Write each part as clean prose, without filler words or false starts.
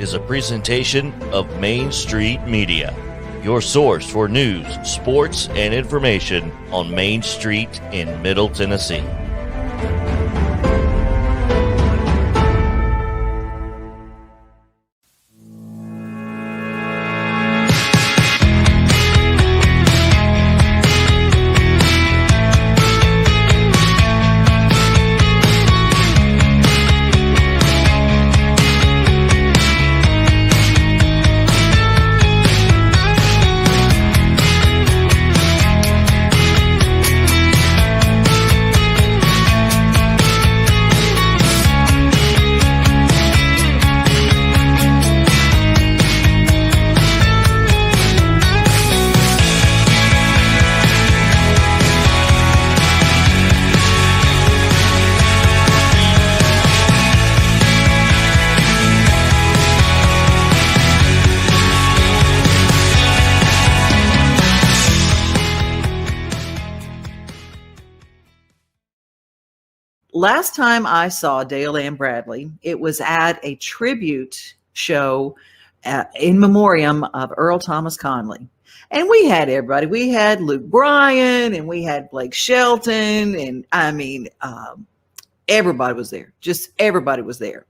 is a presentation of Main Street Media, your source for news, sports, and information on Main Street in Middle Tennessee. Last time I saw Dale Ann Bradley, it was at a tribute show in memoriam of Earl Thomas Conley. And we had everybody. We had Luke Bryan and we had Blake Shelton. And everybody was there. Just everybody was there.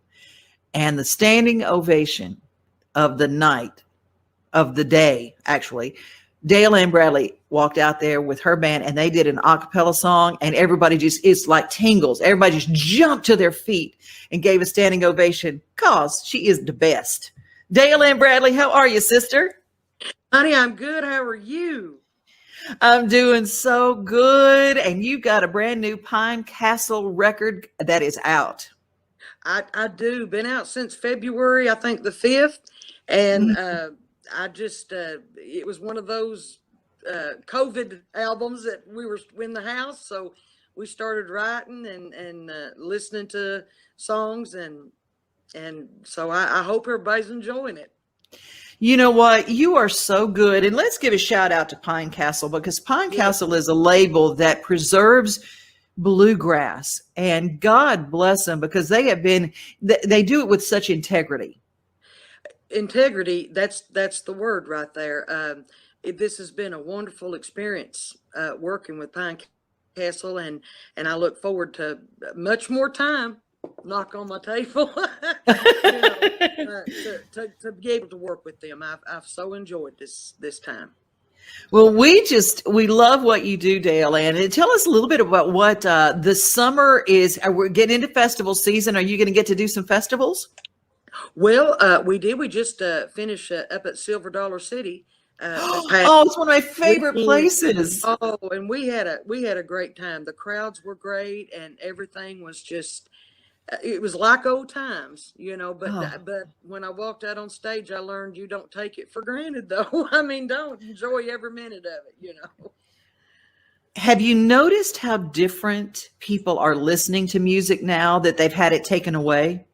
And the standing ovation of the night, of the day, actually, Dale Ann Bradley walked out there with her band and they did an a cappella song, and everybody just, it's like tingles. Everybody just jumped to their feet and gave a standing ovation because she is the best. Dale Ann Bradley, how are you, sister? Honey, I'm good. How are you? I'm doing so good. And you got a brand new Pine Castle record that is out. I do. Been out since February, I think the 5th. And I just, it was one of those COVID albums that we were in the house. So we started writing and listening to songs. And so I hope everybody's enjoying it. You know what? You are so good. And let's give a shout out to Pine Castle, because Pine Castle is a label that preserves bluegrass, and God bless them, because they do it with such integrity. Integrity, that's the word right there. This has been a wonderful experience working with Pine Castle, and I look forward to much more time. Knock on my table. To be able to work with them. I've so enjoyed this time. Well, we love what you do, Dale. And tell us a little bit about what the summer is. We're getting into festival season. Are you going to get to do some festivals? Well, we did. We just finished up at Silver Dollar City. It's one of my favorite places. Oh, and we had a great time. The crowds were great, and everything was just. It was like old times, but when I walked out on stage, I learned you don't take it for granted, though. I mean, don't enjoy every minute of it, Have you noticed how different people are listening to music now that they've had it taken away?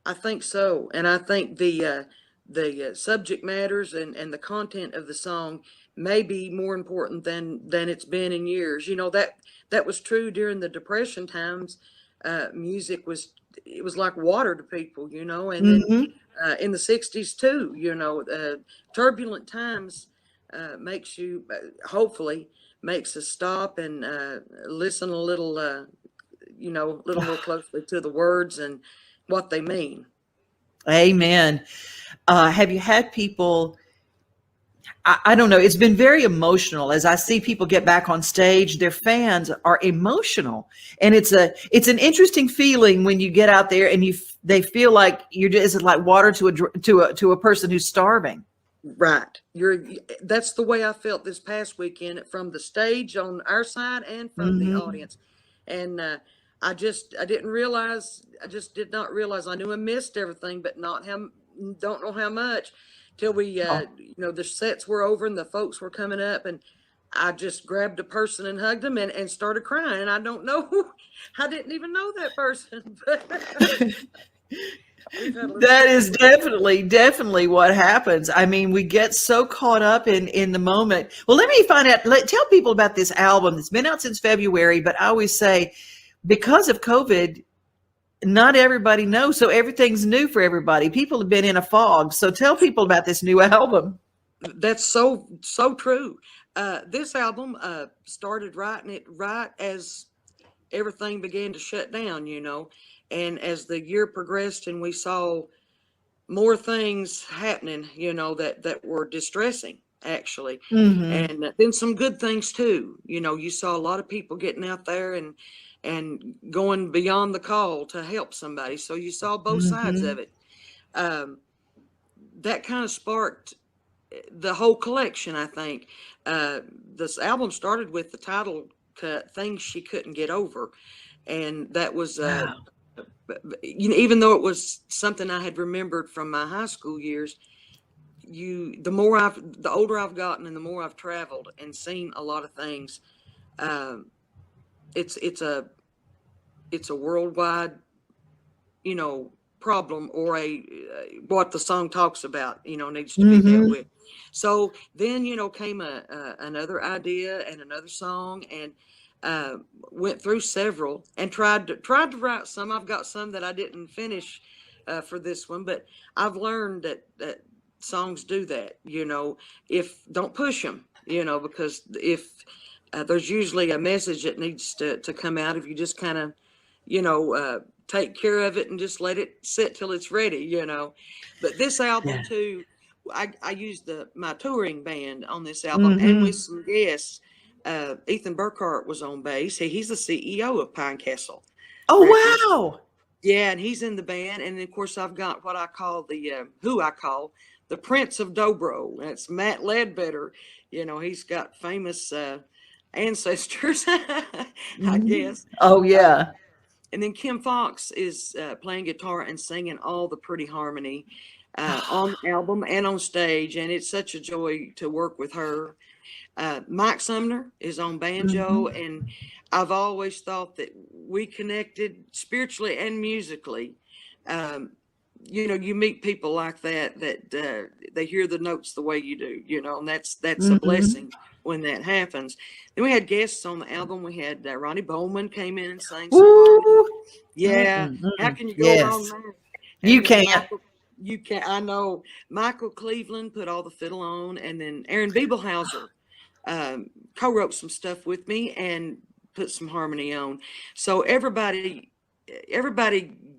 I think so. And I think the subject matters and the content of the song may be more important than it's been in years. That was true during the Depression times. Music was like water to people, and then in the 60s too, turbulent times makes you hopefully makes us stop and listen a little more closely to the words and what they mean. Amen. Have you had people, I don't know, it's been very emotional as I see people get back on stage. Their fans are emotional, and it's an interesting feeling when you get out there and they feel like it's like water to a person who's starving. Right. That's the way I felt this past weekend from the stage on our side and from the audience. And I just did not realize. I knew I missed everything, but don't know how much till we, the sets were over and the folks were coming up, and I just grabbed a person and hugged them and started crying. And I don't know, I didn't even know that person. That is definitely what happens. I mean, we get so caught up in the moment. Well, let me tell people about this album that's been out since February, but I always say, because of COVID, not everybody knows. So everything's new for everybody. People have been in a fog. So tell people about this new album. That's so true. This album started writing it right as everything began to shut down, and as the year progressed and we saw more things happening, that were distressing, actually. And then some good things too. You saw a lot of people getting out there and going beyond the call to help somebody. So you saw both sides of it. That kind of sparked the whole collection, I think. This album started with the title cut, Things She Couldn't Get Over. And that was, even though it was something I had remembered from my high school years, the older I've gotten and the more I've traveled and seen a lot of things, it's a worldwide, problem, or what the song talks about, needs to be dealt with. So then, came another idea and another song, and went through several and tried to write some. I've got some that I didn't finish for this one, but I've learned that songs do that, if don't push them, because if there's usually a message that needs to come out if you just kind of, take care of it and just let it sit till it's ready, But this album too, I used my touring band on this album, and with some guests. Ethan Burkhart was on bass. He's the CEO of Pine Castle. Oh, wow. Yeah, and he's in the band. And of course, I've got what I call the Prince of Dobro. That's Matt Ledbetter. He's got famous ancestors, I guess. Oh, yeah. And then Kim Fox is playing guitar and singing all the pretty harmony on the album and on stage. And it's such a joy to work with her. Mike Sumner is on banjo. And I've always thought that we connected spiritually and musically. You meet people like that they hear the notes the way you do, and that's a blessing when that happens. Then we had guests on the album. We had Ronnie Bowman came in and sang some. Yeah. How can you go wrong there? You can't. You can. I know. Michael Cleveland put all the fiddle on, and then Aaron Biebelhauser co-wrote some stuff with me and put some harmony on. So everybody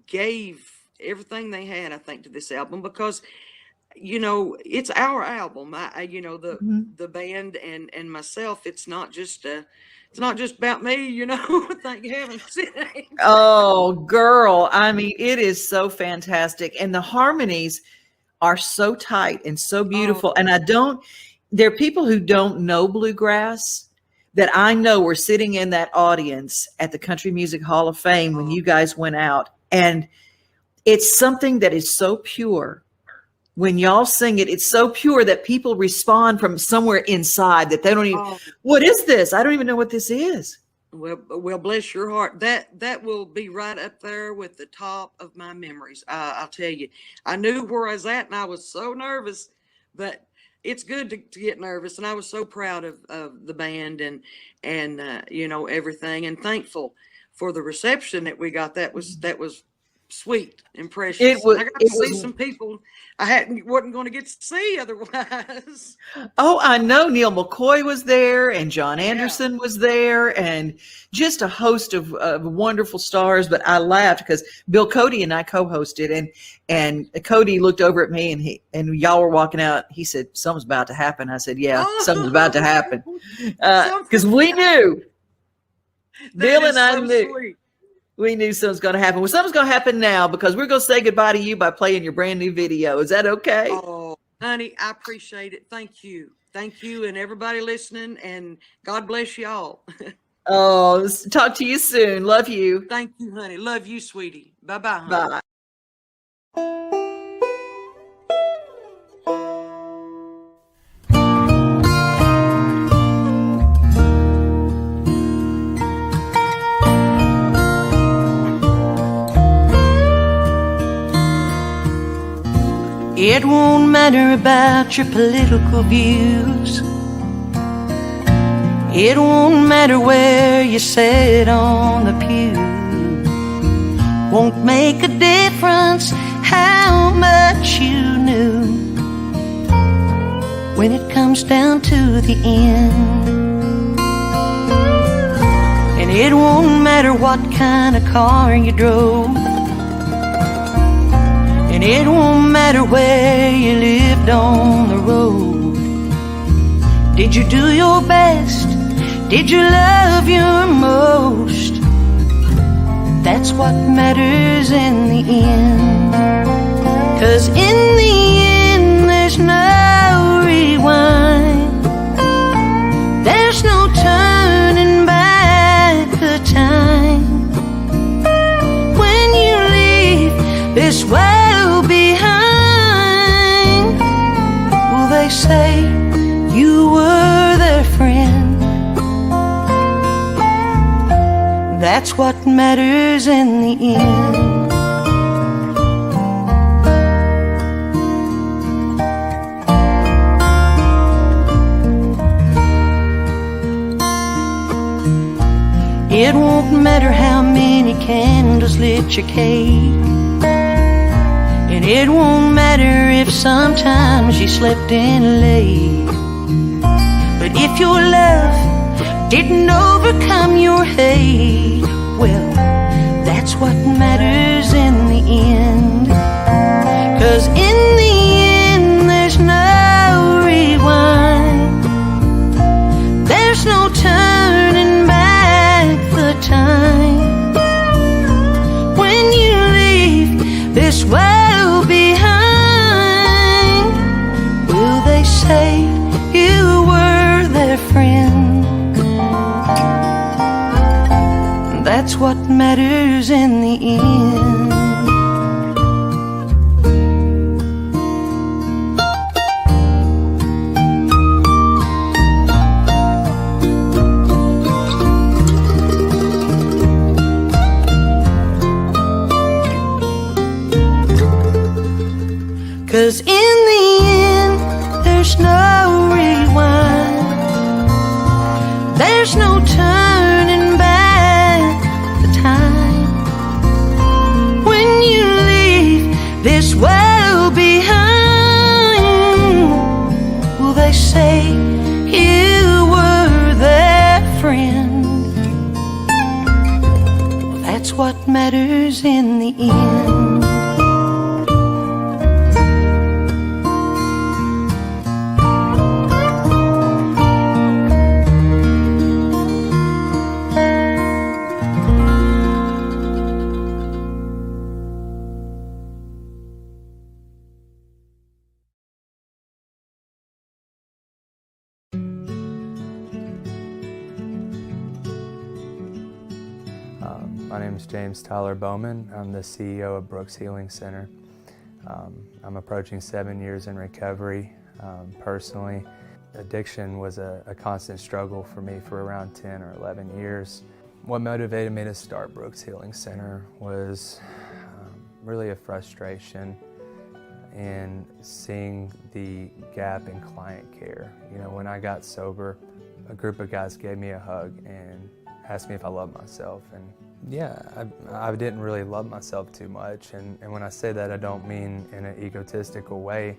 gave everything they had, I think, to this album, because it's our album. The band and myself. It's not just about me, thank heavens. Oh, girl. I mean, it is so fantastic. And the harmonies are so tight and so beautiful. And there are people who don't know bluegrass that I know were sitting in that audience at the Country Music Hall of Fame when you guys went out. And it's something that is so pure. When y'all sing it, it's so pure that people respond from somewhere inside that they don't even, what is this? I don't even know what this is. Well, bless your heart. That will be right up there with the top of my memories. I'll tell you, I knew where I was at and I was so nervous, but it's good to get nervous. And I was so proud of the band and everything, and thankful for the reception that we got. That was sweet and precious. I got to see some people I wasn't going to get to see otherwise. Oh, I know. Neil McCoy was there, and John Anderson was there, and just a host of wonderful stars. But I laughed because Bill Cody and I co-hosted, and Cody looked over at me, and y'all were walking out. He said, "Something's about to happen." I said, "Yeah, something's about to happen," because we knew. Bill and I knew. Sweet. We knew something's going to happen. Well, something's going to happen now, because we're going to say goodbye to you by playing your brand new video. Is that okay? Oh, honey, I appreciate it. Thank you. Thank you, and everybody listening, and God bless y'all. Oh, talk to you soon. Love you. Thank you, honey. Love you, sweetie. Bye-bye, honey. Bye. It won't matter about your political views. It won't matter where you sit on the pew. Won't make a difference how much you knew when it comes down to the end. And it won't matter what kind of car you drove, and it won't matter where you lived on the road. Did you do your best? Did you love your most? That's what matters in the end. 'Cause in the end there's no rewind, there's no turning back the time. When you leave this world behind, will they say you were their friend? That's what matters in the end. It won't matter how many candles lit your cake, and it won't matter if sometimes you slept in late. But if your love didn't overcome your hate, well, that's what matters in the end. 'Cause in the end there's no rewind, there's no turning back the time. When you leave this world behind, will they say you were their friend? That's what matters in the end. 'Cause in the end there's no rewind, there's no turning back the time. When you leave this world behind, will they say you were their friend? Well, that's what matters in the end. My name is James Tyler Bowman. I'm the CEO of Brooks Healing Center. I'm approaching 7 years in recovery. Personally, addiction was a constant struggle for me for around 10 or 11 years. What motivated me to start Brooks Healing Center was really a frustration in seeing the gap in client care. You know, when I got sober, a group of guys gave me a hug and asked me if I loved myself. And yeah, I didn't really love myself too much. And when I say that, I don't mean in an egotistical way.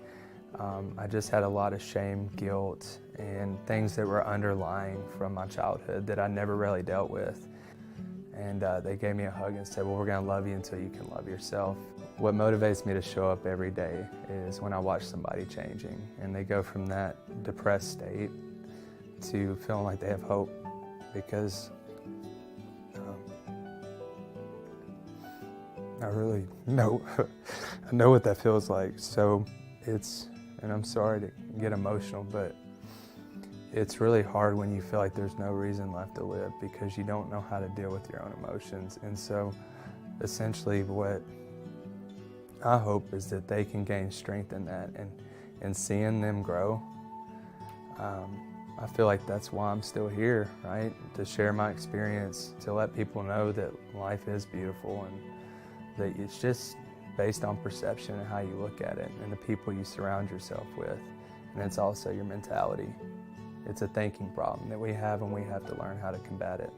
I just had a lot of shame, guilt, and things that were underlying from my childhood that I never really dealt with. And they gave me a hug and said, well, we're gonna love you until you can love yourself. What motivates me to show up every day is when I watch somebody changing and they go from that depressed state to feeling like they have hope, because I really know, I know what that feels like. So and I'm sorry to get emotional, but it's really hard when you feel like there's no reason left to live because you don't know how to deal with your own emotions. And so essentially what I hope is that they can gain strength in that, and seeing them grow. I feel like that's why I'm still here, right? To share my experience, to let people know that life is beautiful and that it's just based on perception and how you look at it and the people you surround yourself with. And it's also your mentality. It's a thinking problem that we have, and we have to learn how to combat it.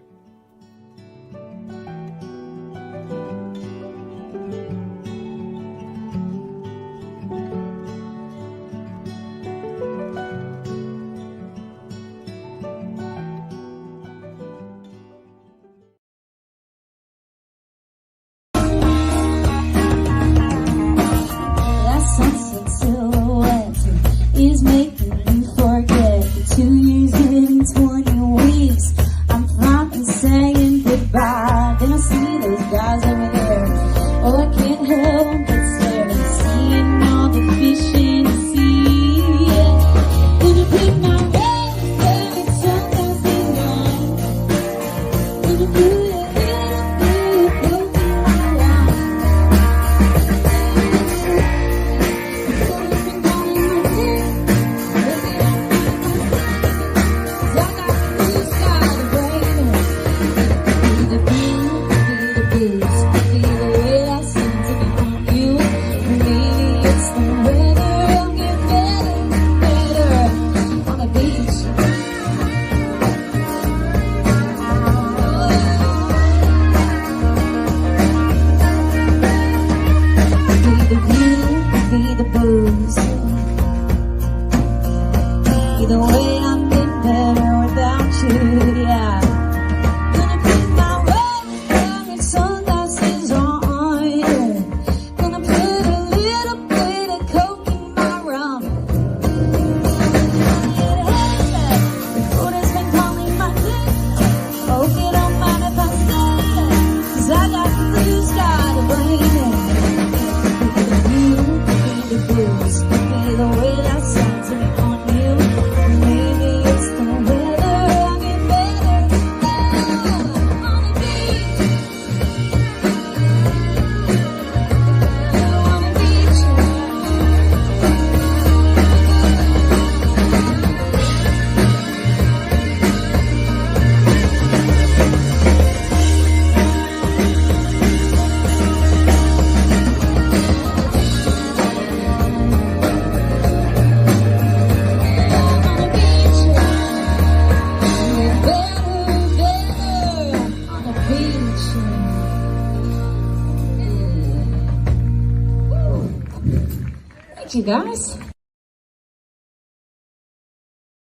you guys.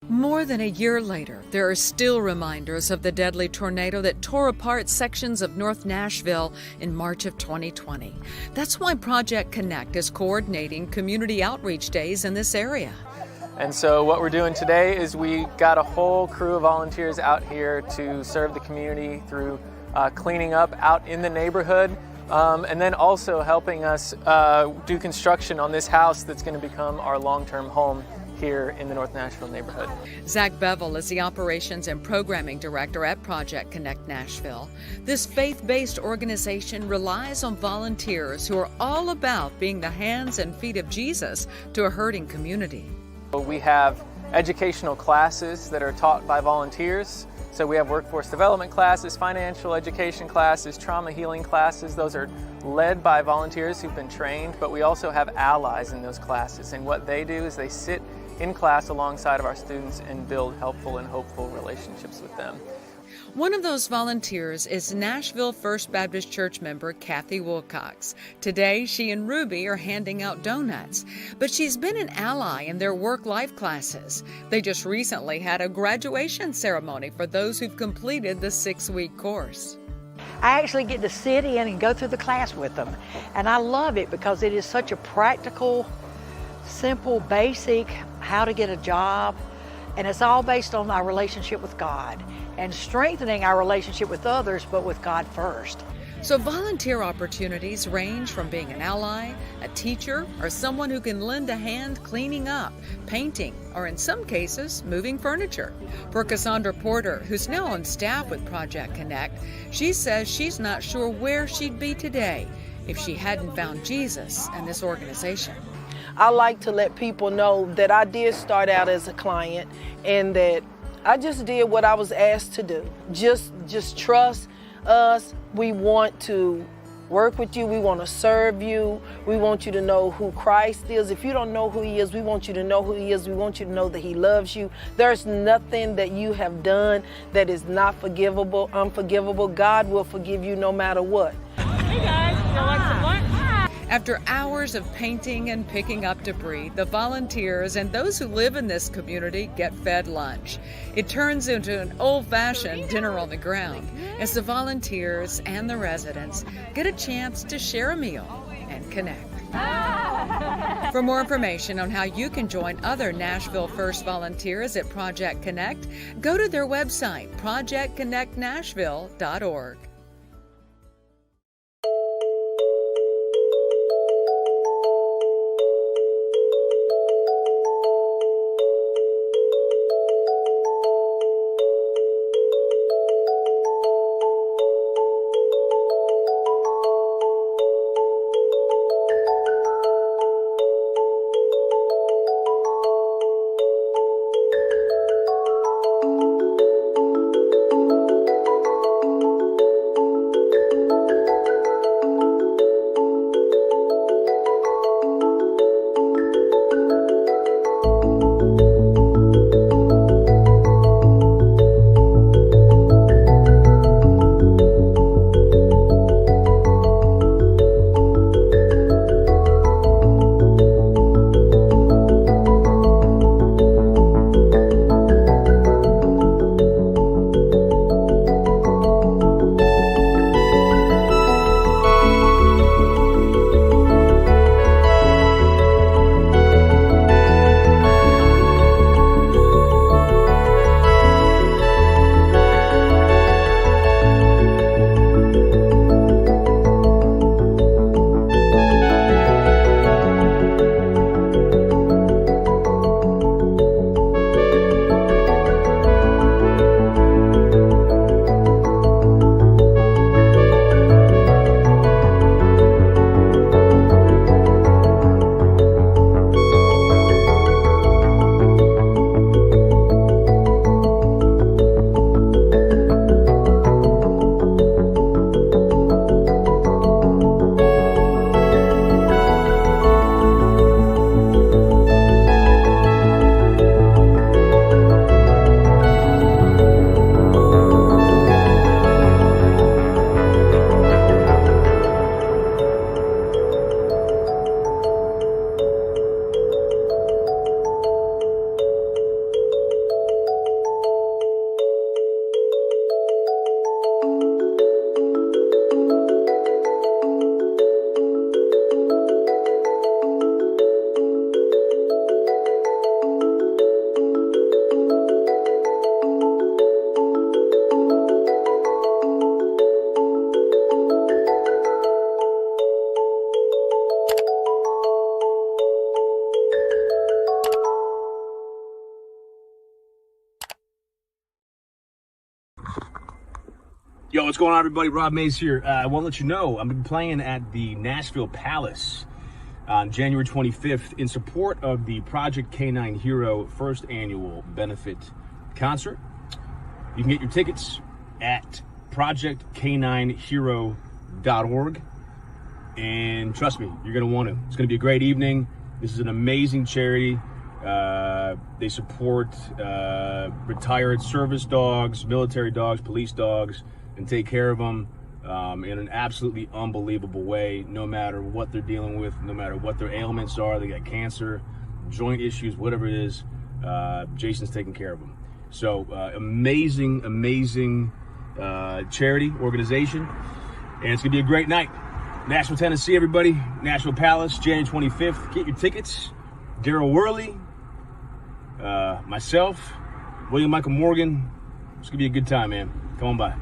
More than a year later, there are still reminders of the deadly tornado that tore apart sections of North Nashville in March of 2020. That's why Project Connect is coordinating community outreach days in this area. And so what we're doing today is we got a whole crew of volunteers out here to serve the community through cleaning up out in the neighborhood, and then also helping us do construction on this house that's going to become our long-term home here in the North Nashville neighborhood. Zach Bevel is the Operations and Programming Director at Project Connect Nashville. This faith-based organization relies on volunteers who are all about being the hands and feet of Jesus to a hurting community. We have educational classes that are taught by volunteers. So we have workforce development classes, financial education classes, trauma healing classes. Those are led by volunteers who've been trained, but we also have allies in those classes. And what they do is they sit in class alongside of our students and build helpful and hopeful relationships with them. One of those volunteers is Nashville First Baptist Church member Kathy Wilcox. Today, she and Ruby are handing out donuts, but she's been an ally in their work-life classes. They just recently had a graduation ceremony for those who've completed the 6-week course. I actually get to sit in and go through the class with them, and I love it because it is such a practical, simple, basic how to get a job, and it's all based on our relationship with God and strengthening our relationship with others, but with God first. So volunteer opportunities range from being an ally, a teacher, or someone who can lend a hand cleaning up, painting, or in some cases, moving furniture. For Cassandra Porter, who's now on staff with Project Connect, she says she's not sure where she'd be today if she hadn't found Jesus and this organization. I like to let people know that I did start out as a client and that I just did what I was asked to do. Just trust us. We want to work with you. We want to serve you. We want you to know who Christ is. If you don't know who he is, we want you to know who he is. We want you to know that he loves you. There's nothing that you have done that is not forgivable, unforgivable. God will forgive you no matter what. Hey guys, y'all like some lunch? After hours of painting and picking up debris, the volunteers and those who live in this community get fed lunch. It turns into an old-fashioned dinner on the ground as the volunteers and the residents get a chance to share a meal and connect. For more information on how you can join other Nashville First volunteers at Project Connect, go to their website, projectconnectnashville.org. what's going on, everybody? Rob Mays here. I want to let you know I'm going to be playing at the Nashville Palace on January 25th in support of the Project K9 Hero first annual benefit concert. You can get your tickets at projectk9hero.org. And trust me, you're going to want to. It's going to be a great evening. This is an amazing charity. They support retired service dogs, military dogs, police dogs, and take care of them in an absolutely unbelievable way, no matter what they're dealing with, no matter what their ailments are. They got cancer, joint issues, whatever it is, Jason's taking care of them. So amazing charity organization, and it's gonna be a great night. Nashville, Tennessee, everybody. Nashville Palace, January 25th. Get your tickets. Daryl Worley, myself, William Michael Morgan. It's gonna be a good time, man. Come on by.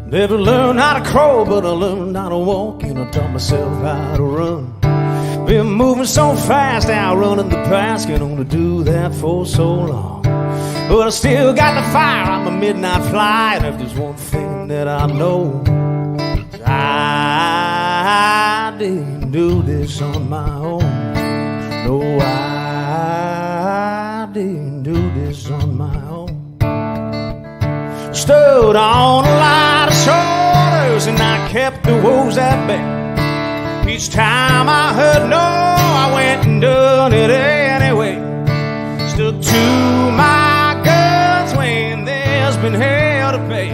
Never learned how to crawl, but I learned how to walk, and I taught myself how to run. Been moving so fast, outrunning the past, can only do that for so long. But I still got the fire, I'm a midnight flyer, and if there's one thing that I know, I didn't do this on my own. No, I didn't do this on my own. Stood on a lot of shoulders, and I kept the woes at bay. Each time I heard no, I went and done it anyway. Stood to my guns when there's been hell to pay.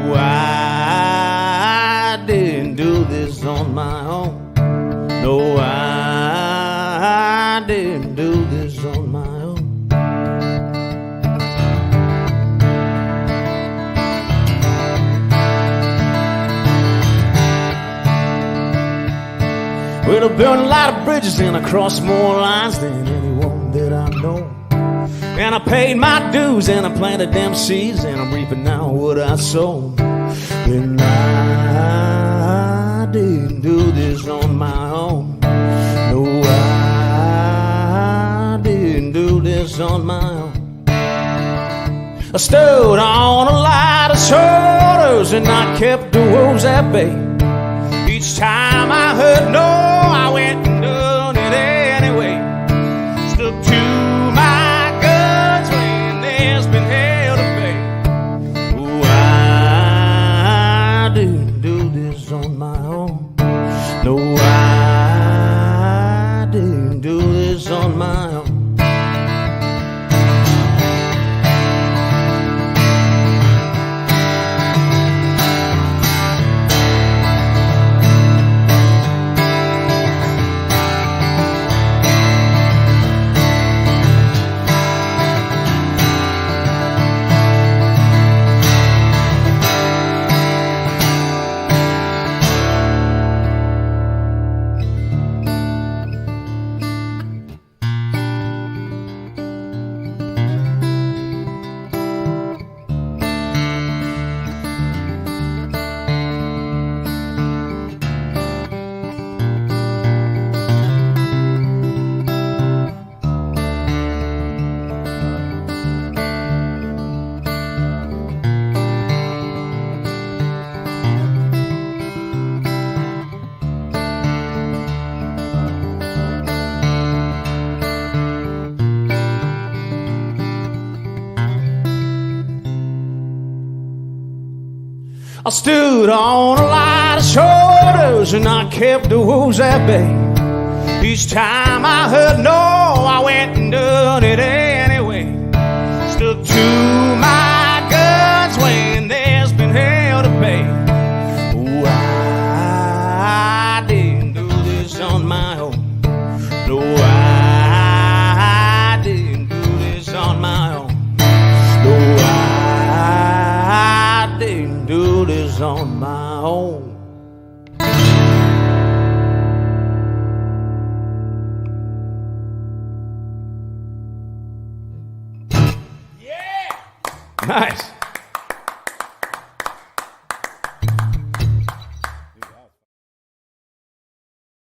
Ooh, I didn't do this on my own. No, I didn't do this on my own. Well, I burned a lot of bridges and I crossed more lines than anyone that I know. And I paid my dues and I planted them seeds, and I'm reaping now what I sowed. And I didn't do this on my own. No, I didn't do this on my own. I stood on a lot of shoulders and I kept the wolves at bay. Each time I heard no, I went and done it anyway. Stuck to my guns when there's been hell to pay. Oh, I didn't do this on my own. No, I didn't do this on my own. I stood on a lot of shoulders and I kept the wolves at bay. Each time I heard no, I went and done it anyway. Stuck to my guns when there's been hell to pay. Oh, I didn't do this on my own. No, I didn't do this on my own. No, I didn't do this on my own. Yeah! Nice.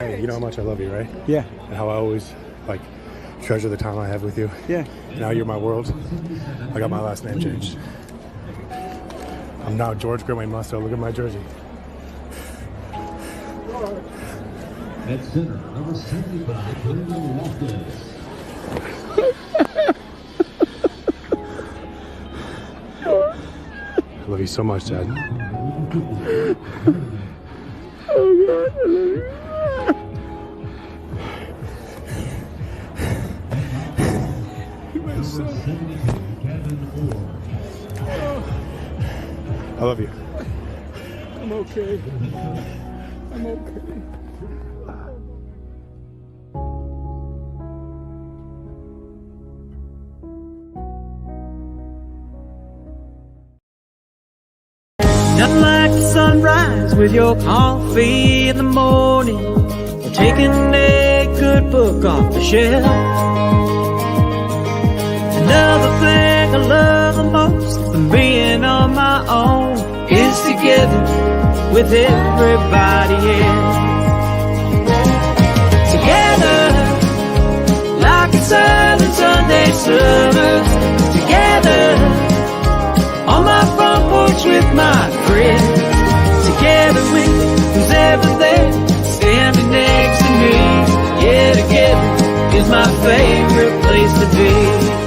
Hey, you know how much I love you, right? Yeah. And how I always, like, treasure the time I have with you. Yeah. Now you're my world. I got my last name changed. I'm now George Grimway Musto. Look at my jersey. At center, number 75, Brandon Loftus. I love you so much, Dad. Oh, God, I love you. I love you. I'm okay. I'm okay. Nothing like the sunrise with your coffee in the morning, or taking a good book off the shelf. Another thing I love the most than being on my own is together with everybody else. Together, like it's early Sunday summer. Together, on my front porch with my friends. Together with who's ever there, standing next to me. Yeah, together is my favorite place to be.